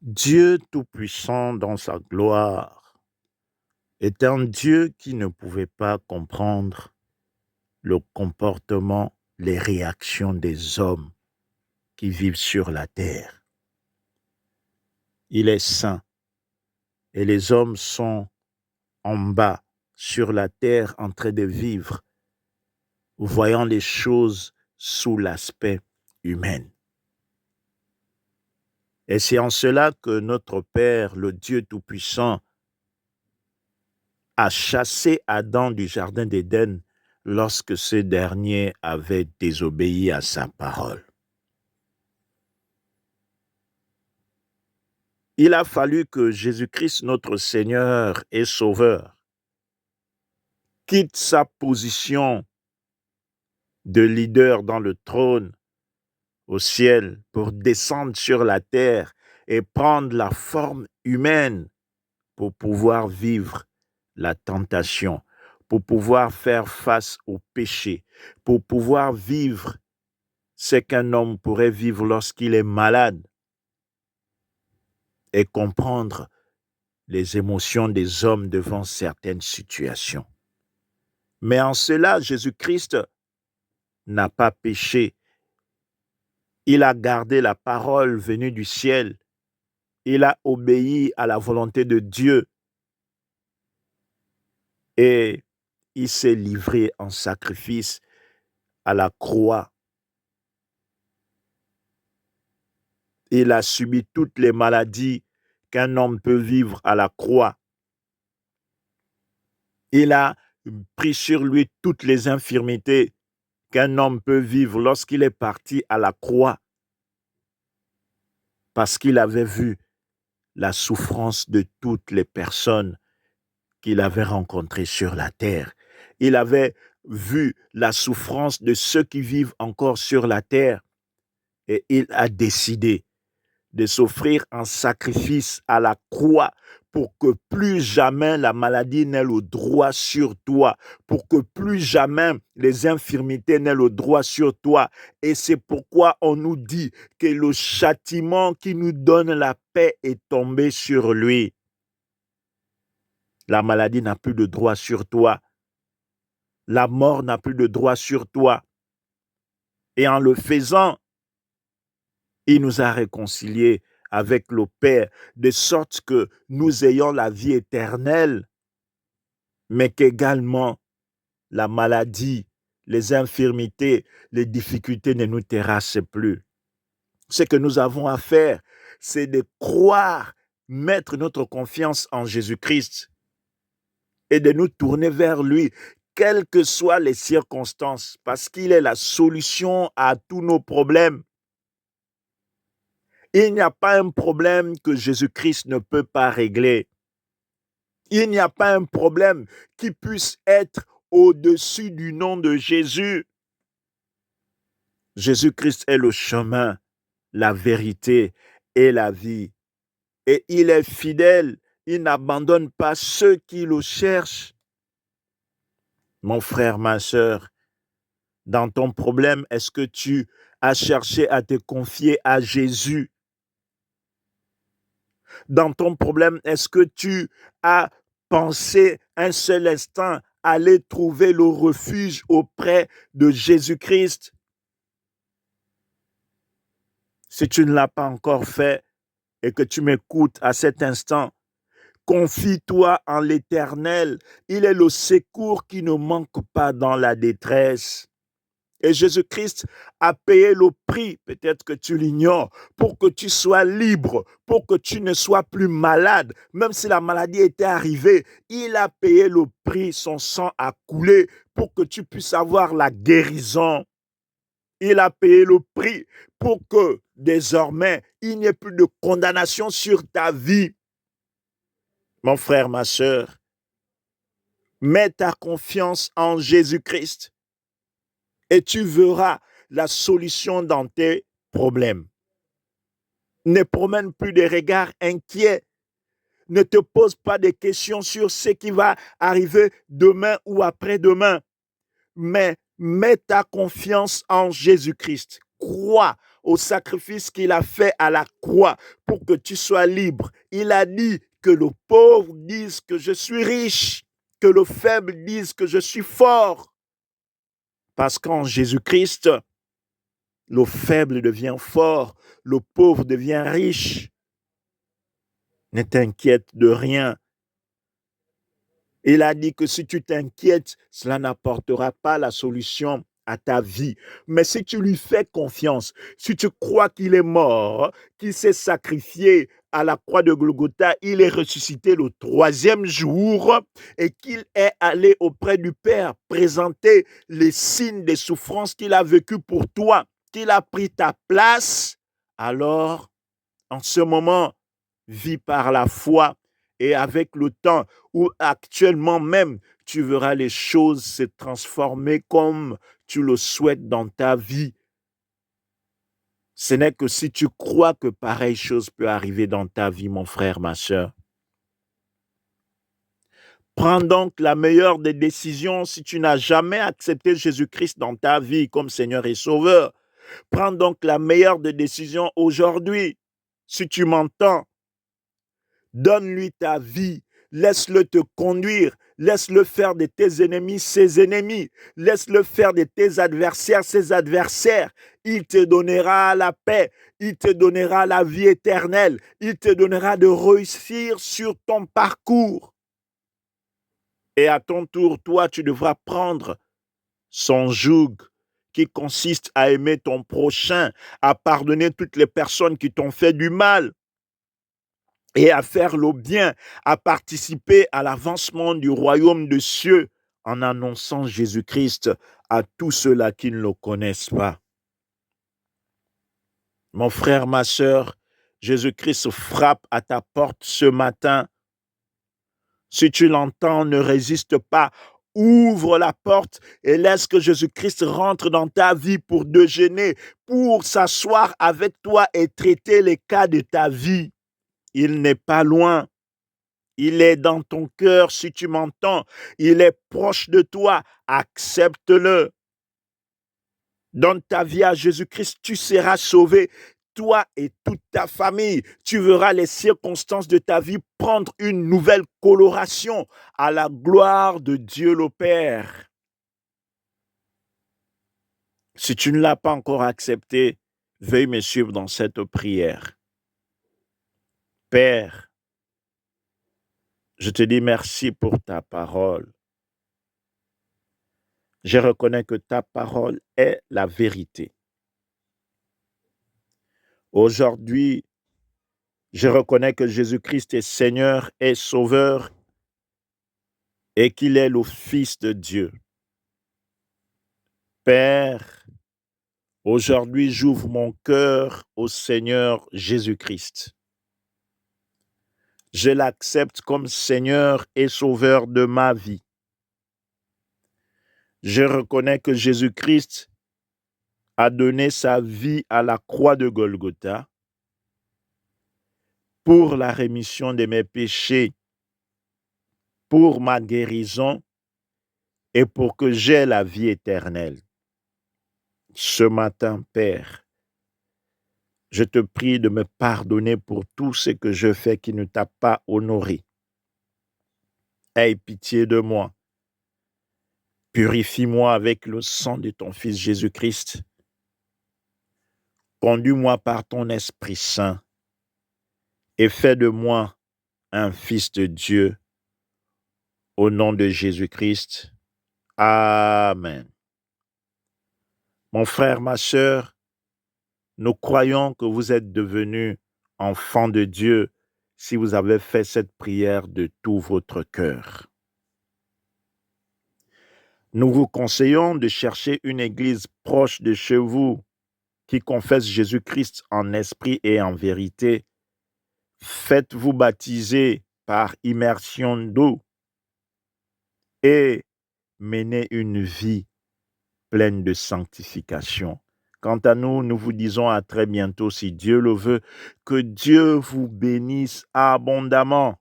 Dieu Tout-Puissant dans sa gloire est un Dieu qui ne pouvait pas comprendre le comportement, les réactions des hommes qui vivent sur la terre. Il est saint et les hommes sont en bas sur la terre en train de vivre, voyant les choses sous l'aspect humain. Et c'est en cela que notre Père, le Dieu Tout-Puissant, a chassé Adam du jardin d'Éden lorsque ce dernier avait désobéi à sa parole. Il a fallu que Jésus-Christ, notre Seigneur et Sauveur, quitte sa position de leader dans le trône au ciel pour descendre sur la terre et prendre la forme humaine pour pouvoir vivre la tentation, pour pouvoir faire face au péché, pour pouvoir vivre ce qu'un homme pourrait vivre lorsqu'il est malade et comprendre les émotions des hommes devant certaines situations. Mais en cela, Jésus-Christ n'a pas péché. Il a gardé la parole venue du ciel. Il a obéi à la volonté de Dieu et il s'est livré en sacrifice à la croix. Il a subi toutes les maladies qu'un homme peut vivre à la croix. Il a pris sur lui toutes les infirmités qu'un homme peut vivre lorsqu'il est parti à la croix, parce qu'il avait vu la souffrance de toutes les personnes qu'il avait rencontrées sur la terre. Il avait vu la souffrance de ceux qui vivent encore sur la terre et il a décidé de s'offrir en sacrifice à la croix pour que plus jamais la maladie n'ait le droit sur toi, pour que plus jamais les infirmités n'aient le droit sur toi. Et c'est pourquoi on nous dit que le châtiment qui nous donne la paix est tombé sur lui. La maladie n'a plus de droit sur toi. La mort n'a plus de droit sur toi. Et en le faisant, il nous a réconciliés avec le Père, de sorte que nous ayons la vie éternelle, mais qu'également la maladie, les infirmités, les difficultés ne nous terrassent plus. Ce que nous avons à faire, c'est de croire, mettre notre confiance en Jésus-Christ et de nous tourner vers lui, quelles que soient les circonstances, parce qu'il est la solution à tous nos problèmes. Il n'y a pas un problème que Jésus-Christ ne peut pas régler. Il n'y a pas un problème qui puisse être au-dessus du nom de Jésus. Jésus-Christ est le chemin, la vérité et la vie. Et il est fidèle. Il n'abandonne pas ceux qui le cherchent. Mon frère, ma sœur, dans ton problème, est-ce que tu as cherché à te confier à Jésus? Dans ton problème, est-ce que tu as pensé un seul instant aller trouver le refuge auprès de Jésus-Christ? Si tu ne l'as pas encore fait et que tu m'écoutes à cet instant, confie-toi en l'Éternel. Il est le secours qui ne manque pas dans la détresse. Et Jésus-Christ a payé le prix, peut-être que tu l'ignores, pour que tu sois libre, pour que tu ne sois plus malade. Même si la maladie était arrivée, il a payé le prix, son sang a coulé pour que tu puisses avoir la guérison. Il a payé le prix pour que désormais, il n'y ait plus de condamnation sur ta vie. Mon frère, ma sœur, mets ta confiance en Jésus-Christ et tu verras la solution dans tes problèmes. Ne promène plus des regards inquiets. Ne te pose pas de questions sur ce qui va arriver demain ou après-demain. Mais mets ta confiance en Jésus-Christ. Crois au sacrifice qu'il a fait à la croix pour que tu sois libre. Il a dit que le pauvre dise que je suis riche, que le faible dise que je suis fort. Parce qu'en Jésus-Christ, le faible devient fort, le pauvre devient riche. Ne t'inquiète de rien. Il a dit que si tu t'inquiètes, cela n'apportera pas la solution à ta vie. Mais si tu lui fais confiance, si tu crois qu'il est mort, qu'il s'est sacrifié à la croix de Golgotha, il est ressuscité le 3e jour et qu'il est allé auprès du Père présenter les signes des souffrances qu'il a vécues pour toi, qu'il a pris ta place, alors, en ce moment, vis par la foi et avec le temps où actuellement même, tu verras les choses se transformer comme tu le souhaites dans ta vie. Ce n'est que si tu crois que pareille chose peut arriver dans ta vie, mon frère, ma soeur. Prends donc la meilleure des décisions si tu n'as jamais accepté Jésus-Christ dans ta vie comme Seigneur et Sauveur. Prends donc la meilleure des décisions aujourd'hui. Si tu m'entends, donne-lui ta vie. Laisse-le te conduire. Laisse-le faire de tes ennemis ses ennemis. Laisse-le faire de tes adversaires ses adversaires. Il te donnera la paix. Il te donnera la vie éternelle. Il te donnera de réussir sur ton parcours. Et à ton tour, toi, tu devras prendre son joug qui consiste à aimer ton prochain, à pardonner toutes les personnes qui t'ont fait du mal et à faire le bien, à participer à l'avancement du royaume des cieux en annonçant Jésus-Christ à tous ceux-là qui ne le connaissent pas. Mon frère, ma sœur, Jésus-Christ frappe à ta porte ce matin. Si tu l'entends, ne résiste pas. Ouvre la porte et laisse que Jésus-Christ rentre dans ta vie pour déjeuner, pour s'asseoir avec toi et traiter les cas de ta vie. Il n'est pas loin. Il est dans ton cœur si tu m'entends. Il est proche de toi. Accepte-le. Donne ta vie à Jésus-Christ, tu seras sauvé. Toi et toute ta famille, tu verras les circonstances de ta vie prendre une nouvelle coloration à la gloire de Dieu le Père. Si tu ne l'as pas encore accepté, veuille me suivre dans cette prière. Père, je te dis merci pour ta parole. Je reconnais que ta parole est la vérité. Aujourd'hui, je reconnais que Jésus-Christ est Seigneur et Sauveur et qu'il est le Fils de Dieu. Père, aujourd'hui, j'ouvre mon cœur au Seigneur Jésus-Christ. Je l'accepte comme Seigneur et Sauveur de ma vie. Je reconnais que Jésus-Christ a donné sa vie à la croix de Golgotha pour la rémission de mes péchés, pour ma guérison et pour que j'aie la vie éternelle. Ce matin, Père, je te prie de me pardonner pour tout ce que je fais qui ne t'a pas honoré. Aie pitié de moi. Purifie-moi avec le sang de ton Fils Jésus-Christ. Conduis-moi par ton Esprit Saint et fais de moi un fils de Dieu. Au nom de Jésus-Christ. Amen. Mon frère, ma sœur, nous croyons que vous êtes devenus enfants de Dieu si vous avez fait cette prière de tout votre cœur. Nous vous conseillons de chercher une église proche de chez vous qui confesse Jésus-Christ en esprit et en vérité. Faites-vous baptiser par immersion d'eau et menez une vie pleine de sanctification. Quant à nous, nous vous disons à très bientôt si Dieu le veut. Que Dieu vous bénisse abondamment.